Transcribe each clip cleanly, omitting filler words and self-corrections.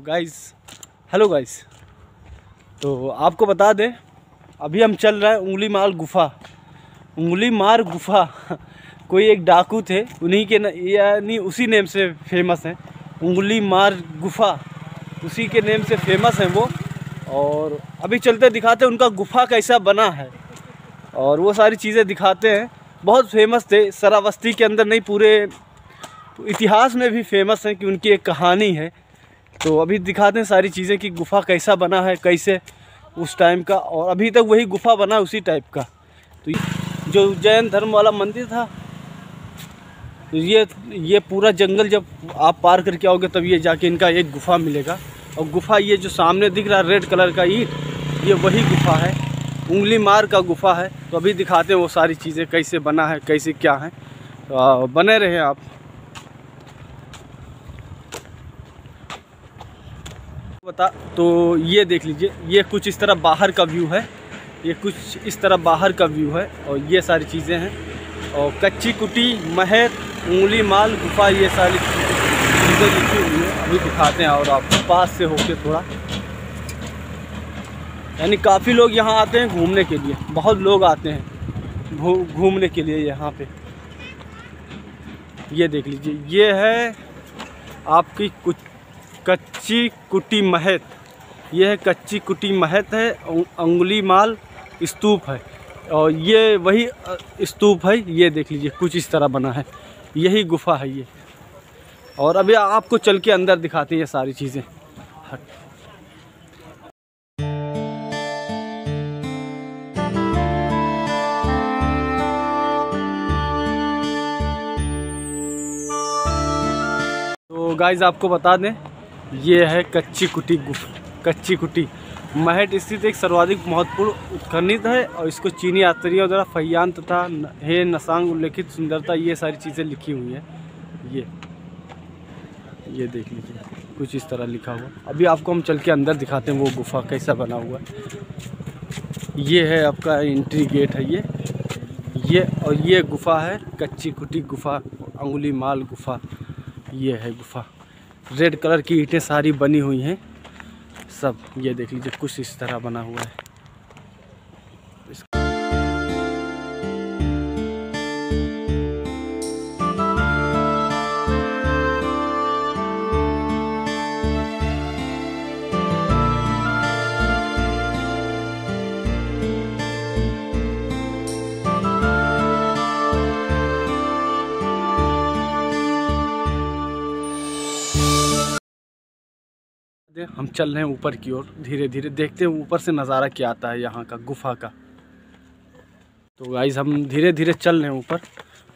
Guys, hello guys. तो आपको बता दें, अभी हम चल रहे हैं उंगली मार गुफ़ा। उंगली मार गुफ़ा कोई एक डाकू थे, उन्हीं के यानी उसी नेम से फेमस हैं। उंगली मार गुफ़ा उसी के नेम से फेमस हैं वो। और अभी चलते दिखाते हैं उनका गुफ़ा कैसा बना है और वो सारी चीज़ें दिखाते हैं। बहुत फेमस थे, श्रावस्ती के अंदर नहीं पूरे इतिहास में भी फेमस है कि उनकी एक कहानी है। तो अभी दिखाते हैं सारी चीज़ें कि गुफ़ा कैसा बना है, कैसे उस टाइम का, और अभी तक वही गुफ़ा बना है उसी टाइप का। तो जो जैन धर्म वाला मंदिर था, तो ये पूरा जंगल जब आप पार करके आओगे तब ये जाके इनका एक गुफ़ा मिलेगा। और गुफ़ा ये जो सामने दिख रहा है रेड कलर का ईंट, ये वही गुफ़ा है, उंगली मार का गुफ़ा है। तो अभी दिखाते हैं वो सारी चीज़ें कैसे बना है, कैसे क्या है। तो बने रहें आप। तो ये देख लीजिए, ये कुछ इस तरह बाहर का व्यू है, ये कुछ इस तरह बाहर का व्यू है। और ये सारी चीज़ें हैं, और कच्ची कुटी महत उंगली माल गुफ़ा, ये सारी चीज़ें लिखी हुई है। अभी दिखाते हैं और आपको पास से होके थोड़ा, यानी काफ़ी लोग यहाँ आते हैं घूमने के लिए, बहुत लोग आते हैं घूमने के लिए यहाँ पे। ये देख लीजिए, ये है आपकी कुछ कच्ची कुटी महत, ये है कच्ची कुटी महत है, उंगली माल स्तूप है। और ये वही स्तूप है, ये देख लीजिए कुछ इस तरह बना है, यही गुफ़ा है ये। और अभी आपको चल के अंदर दिखाते हैं ये सारी चीज़ें। तो गाइस आपको बता दें, ये है कच्ची कुटी कच्ची कुटी महट स्थित एक सर्वाधिक महत्वपूर्ण उत्खनन है। और इसको चीनी यात्रियों द्वारा फहियान तथा हे नसांग उल्लेखित सुंदरता, ये सारी चीज़ें लिखी हुई हैं। ये देख लीजिए कुछ इस तरह लिखा हुआ। अभी आपको हम चल के अंदर दिखाते हैं वो गुफ़ा कैसा बना हुआ है। ये है आपका एंट्री गेट है ये और ये गुफ़ा है कच्ची कुटी गुफ़ा, उंगली माल गुफ़ा। ये है गुफ़ा, रेड कलर की ईंटें सारी बनी हुई हैं सब। ये देख लीजिए कुछ इस तरह बना हुआ है। हम चल रहे हैं ऊपर की ओर, धीरे धीरे देखते हैं ऊपर से नज़ारा क्या आता है यहाँ का गुफ़ा का। तो गाइस हम धीरे धीरे चल रहे हैं ऊपर।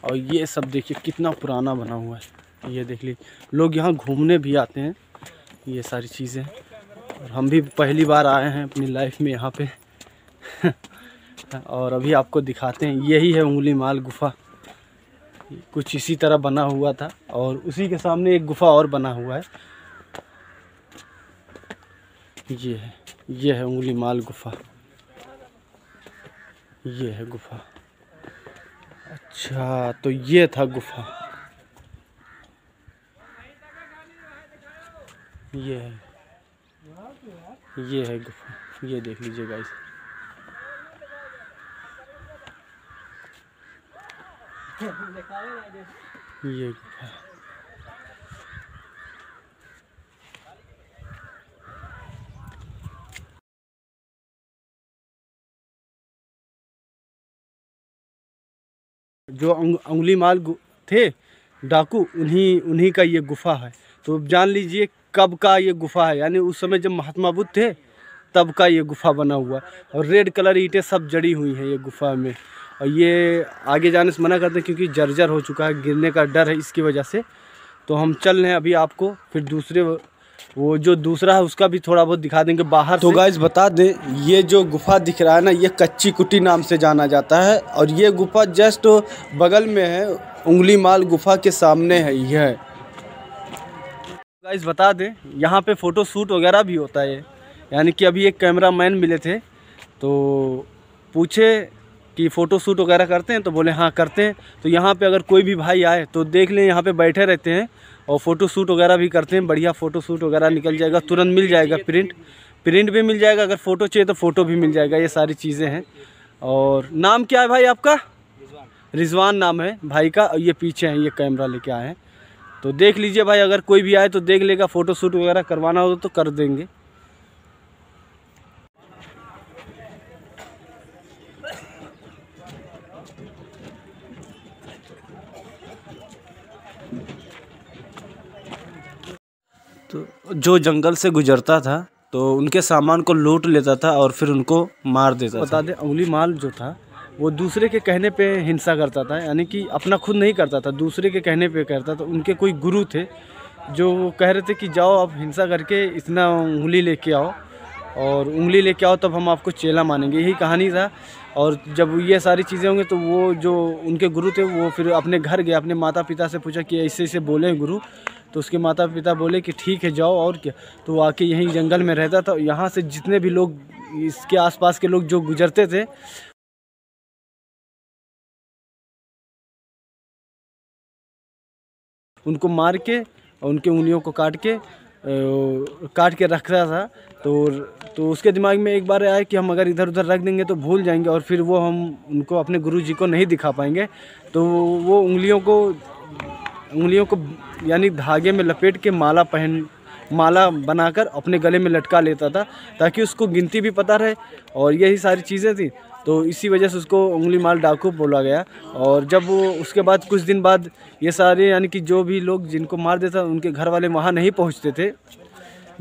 और ये सब देखिए कितना पुराना बना हुआ है। ये देख लीजिए, लोग यहाँ घूमने भी आते हैं, ये सारी चीज़ें। और हम भी पहली बार आए हैं अपनी लाइफ में यहाँ पे और अभी आपको दिखाते हैं, यही है उंगली माल गुफ़ा। कुछ इसी तरह बना हुआ था और उसी के सामने एक गुफ़ा और बना हुआ है। ये है उंगली माल गुफ़ा, ये है गुफ़ा। अच्छा, तो ये था गुफ़ा, ये है गुफ़ा। ये देख लीजिए गाइस, ये गुफ़ा। जो उंगली माल थे डाकू, उन्हीं का ये गुफ़ा है। तो जान लीजिए कब का ये गुफ़ा है, यानी उस समय जब महात्मा बुद्ध थे तब का ये गुफ़ा बना हुआ है। और रेड कलर ईंटें सब जड़ी हुई हैं ये गुफ़ा में। और ये आगे जाने से मना करते हैं क्योंकि जर्जर हो चुका है, गिरने का डर है इसकी वजह से। तो हम चल रहे हैं अभी आपको फिर दूसरे वो जो दूसरा है उसका भी थोड़ा बहुत दिखा देंगे बाहर। तो गाइस बता दें, ये जो गुफ़ा दिख रहा है ना, ये कच्ची कुटी नाम से जाना जाता है। और ये गुफ़ा जस्ट बगल में है, उंगली माल गुफ़ा के सामने है ये। गाइस बता दें, यहाँ पे फ़ोटो शूट वगैरह भी होता है। यानी कि अभी एक कैमरामैन मिले थे तो पूछे कि फ़ोटो शूट वगैरह करते हैं, तो बोले हाँ करते हैं। तो यहाँ पे अगर कोई भी भाई आए तो देख लें, यहाँ पे बैठे रहते हैं और फ़ोटो शूट वगैरह भी करते हैं। बढ़िया फ़ोटो शूट वगैरह निकल जाएगा, तुरंत मिल जाएगा, प्रिंट भी मिल जाएगा, अगर फ़ोटो चाहिए तो फ़ोटो भी मिल जाएगा। ये सारी चीज़ें हैं। और नाम क्या है भाई आपका? रिजवान नाम है भाई का। ये पीछे हैं, ये कैमरा लेके आए हैं, तो देख लीजिए भाई, अगर कोई भी आए तो देख लेगा। फ़ोटो शूट वगैरह करवाना हो तो कर देंगे। तो जो जंगल से गुजरता था तो उनके सामान को लूट लेता था और फिर उनको मार देता था। बता दें, अंगुली माल जो था वो दूसरे के कहने पे हिंसा करता था, यानी कि अपना खुद नहीं करता था, दूसरे के कहने पे करता था। उनके कोई गुरु थे जो कह रहे थे कि जाओ आप हिंसा करके इतना उंगली लेके आओ, और उंगली लेके आओ तब हम आपको चेला मानेंगे, यही कहानी था। और जब ये सारी चीज़ें होंगी तो वो जो उनके गुरु थे वो फिर अपने घर गए, अपने माता पिता से पूछा कि ऐसे ऐसे बोले गुरु। तो उसके माता पिता बोले कि ठीक है जाओ, और क्या। तो वो आके यहीं जंगल में रहता था। यहाँ से जितने भी लोग, इसके आसपास के लोग जो गुजरते थे, उनको मार के और उनके उंगलियों को काट के रखता था। तो उसके दिमाग में एक बार आया कि हम अगर इधर उधर रख देंगे तो भूल जाएंगे और फिर वो हम उनको अपने गुरु जी को नहीं दिखा पाएंगे। तो वो उंगलियों को यानी धागे में लपेट के माला बनाकर अपने गले में लटका लेता था, ताकि उसको गिनती भी पता रहे, और यही सारी चीज़ें थी। तो इसी वजह से उसको उंगली माल डाकू बोला गया। और जब वो उसके बाद कुछ दिन बाद ये सारे, यानी कि जो भी लोग जिनको मार देता, उनके घर वाले वहाँ नहीं पहुँचते थे,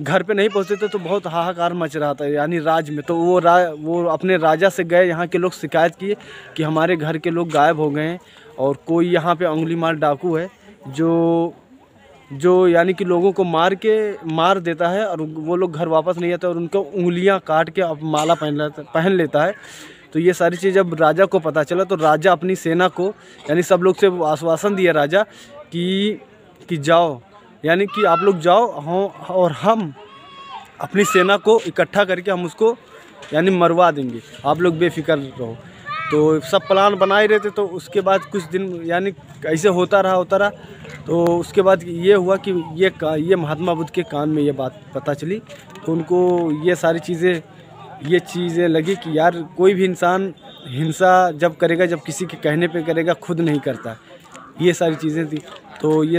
घर पे नहीं पहुँचते थे, तो बहुत हाहाकार मच रहा था, यानी राज में। तो वो अपने राजा से गए, यहाँ के लोग शिकायत किए कि हमारे घर के लोग गायब हो गए हैं, और कोई यहाँ पे उंगली माल डाकू है जो यानी कि लोगों को मार देता है, और वो लोग घर वापस नहीं आते और उनको उंगलियां काट के अब माला पहन लेता है। तो ये सारी चीज़ जब राजा को पता चला, तो राजा अपनी सेना को, यानी सब लोग से आश्वासन दिया राजा कि जाओ, यानी कि आप लोग जाओ, और हम अपनी सेना को इकट्ठा करके हम उसको यानी मरवा देंगे, आप लोग बेफिक्र रहो। तो सब प्लान बनाए रहे थे। तो उसके बाद कुछ दिन यानी ऐसे होता रहा। तो उसके बाद ये हुआ कि ये महात्मा बुद्ध के कान में ये बात पता चली, तो उनको ये चीज़ें लगी कि यार कोई भी इंसान हिंसा जब करेगा, जब किसी के कहने पे करेगा, खुद नहीं करता। ये सारी चीज़ें थी। तो ये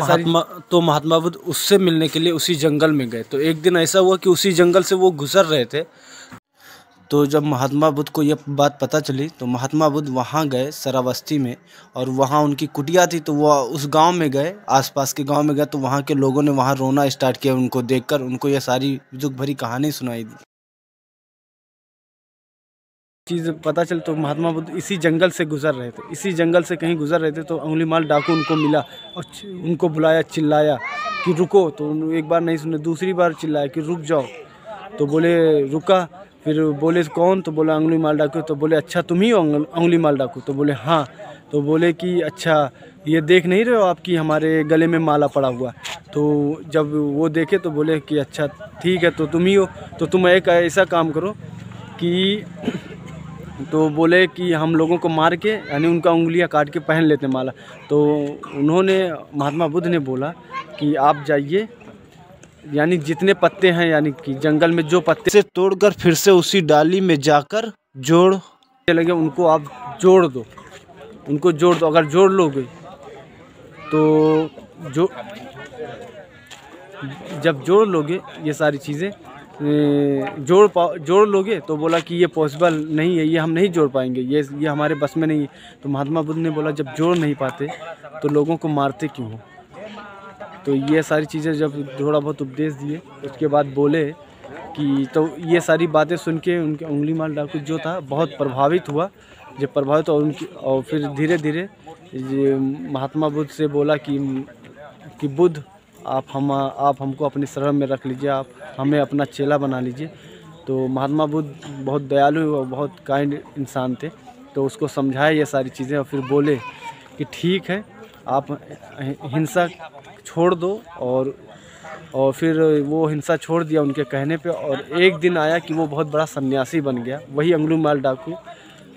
महात्मा बुद्ध उससे मिलने के लिए उसी जंगल में गए। तो एक दिन ऐसा हुआ कि उसी जंगल से वो गुजर रहे थे। तो जब महात्मा बुद्ध को ये बात पता चली, तो महात्मा बुद्ध वहाँ गए श्रावस्ती में, और वहाँ उनकी कुटिया थी। तो वो उस गांव में गए, आसपास के गांव में गए, तो वहाँ के लोगों ने वहाँ रोना स्टार्ट किया उनको देखकर। उनको ये सारी दुख भरी कहानी सुनाई दी। चीज़ पता चल, तो महात्मा बुद्ध इसी जंगल से गुजर रहे थे, इसी जंगल से कहीं गुजर रहे थे। तो उंगली माल डाकू उनको मिला और उनको बुलाया, चिल्लाया कि रुको। तो एक बार नहीं सुने, दूसरी बार चिल्लाया कि रुक जाओ। तो बोले रुका। फिर बोले कौन? तो बोला उंगली माल डाकू। तो बोले अच्छा तुम ही हो उंगली माल डाकू? तो बोले हाँ। तो बोले कि अच्छा ये देख नहीं रहे हो आपकी हमारे गले में माला पड़ा हुआ? तो जब वो देखे तो बोले कि अच्छा ठीक है, तो तुम ही हो। तो तुम एक ऐसा काम करो कि, तो बोले कि हम लोगों को मार के, यानी उनका उंगलियां काट के पहन लेते माला। तो महात्मा बुद्ध ने बोला कि आप जाइए, यानी जितने पत्ते हैं, यानी कि जंगल में जो पत्ते से तोड़कर फिर से उसी डाली में जाकर जोड़ लगे, उनको आप जोड़ दो, उनको जोड़ दो। अगर जोड़ लोगे तो जब जोड़ लोगे ये सारी चीज़ें जोड़ लोगे, तो बोला कि ये पॉसिबल नहीं है, ये हम नहीं जोड़ पाएंगे, ये हमारे बस में नहीं है। तो महात्मा बुद्ध ने बोला जब जोड़ नहीं पाते तो लोगों को मारते क्यों हो? तो ये सारी चीज़ें जब थोड़ा बहुत उपदेश दिए, उसके बाद बोले कि, तो ये सारी बातें सुन के उनके उंगली माल डाकू जो था बहुत प्रभावित हुआ। जब प्रभावित और फिर धीरे धीरे महात्मा बुद्ध से बोला कि बुद्ध आप हमको अपने शरण में रख लीजिए, आप हमें अपना चेला बना लीजिए। तो महात्मा बुद्ध बहुत दयालु और बहुत काइंड इंसान थे। तो उसको समझाया ये सारी चीज़ें, और फिर बोले कि ठीक है, आप हिंसा छोड़ दो। और फिर वो हिंसा छोड़ दिया उनके कहने पे। और एक दिन आया कि वो बहुत बड़ा सन्यासी बन गया, वही उंगली माल डाकू।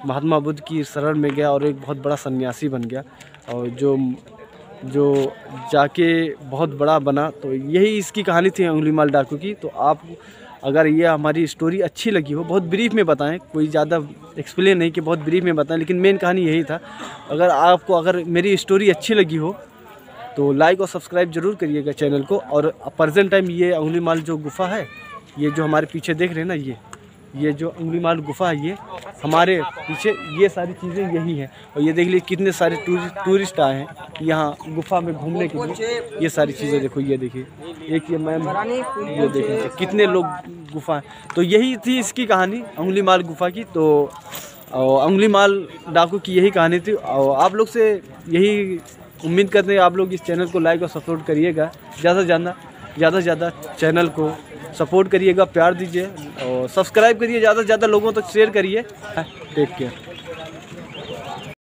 महात्मा बुद्ध की शरण में गया और एक बहुत बड़ा सन्यासी बन गया, और जो जाके बहुत बड़ा बना। तो यही इसकी कहानी थी अंगुलीमाल डाकू की। तो आप अगर ये हमारी स्टोरी अच्छी लगी हो, बहुत ब्रीफ में बताएं, कोई ज़्यादा एक्सप्लेन नहीं कि बहुत ब्रीफ में बताएं, लेकिन मेन कहानी यही था। अगर मेरी स्टोरी अच्छी लगी हो तो लाइक और सब्सक्राइब जरूर करिएगा चैनल को। और प्रेजेंट टाइम ये अंगुलीमाल जो गुफ़ा है, ये जो हमारे पीछे देख रहे हैं ना, ये जो अंगुलीमाल गुफ़ा है, ये हमारे पीछे ये सारी चीज़ें यही हैं। और ये देख लीजिए कितने सारे टूरिस्ट आए हैं यहाँ गुफ़ा में घूमने के लिए। ये सारी चीज़ें देखो, ये देखिए, एक ये मैम, ये देखिए कितने लोग गुफ़ा हैं। तो यही थी इसकी कहानी अंगुलीमाल गुफ़ा की। तो अंगुलीमाल डाकू की यही कहानी थी। और आप लोग से यही उम्मीद करते हैं आप लोग इस चैनल को लाइक और सपोर्ट करिएगा, ज़्यादा से ज़्यादा चैनल को सपोर्ट करिएगा, प्यार दीजिए और सब्सक्राइब करिए, ज़्यादा से ज़्यादा लोगों तक शेयर करिए। Take care.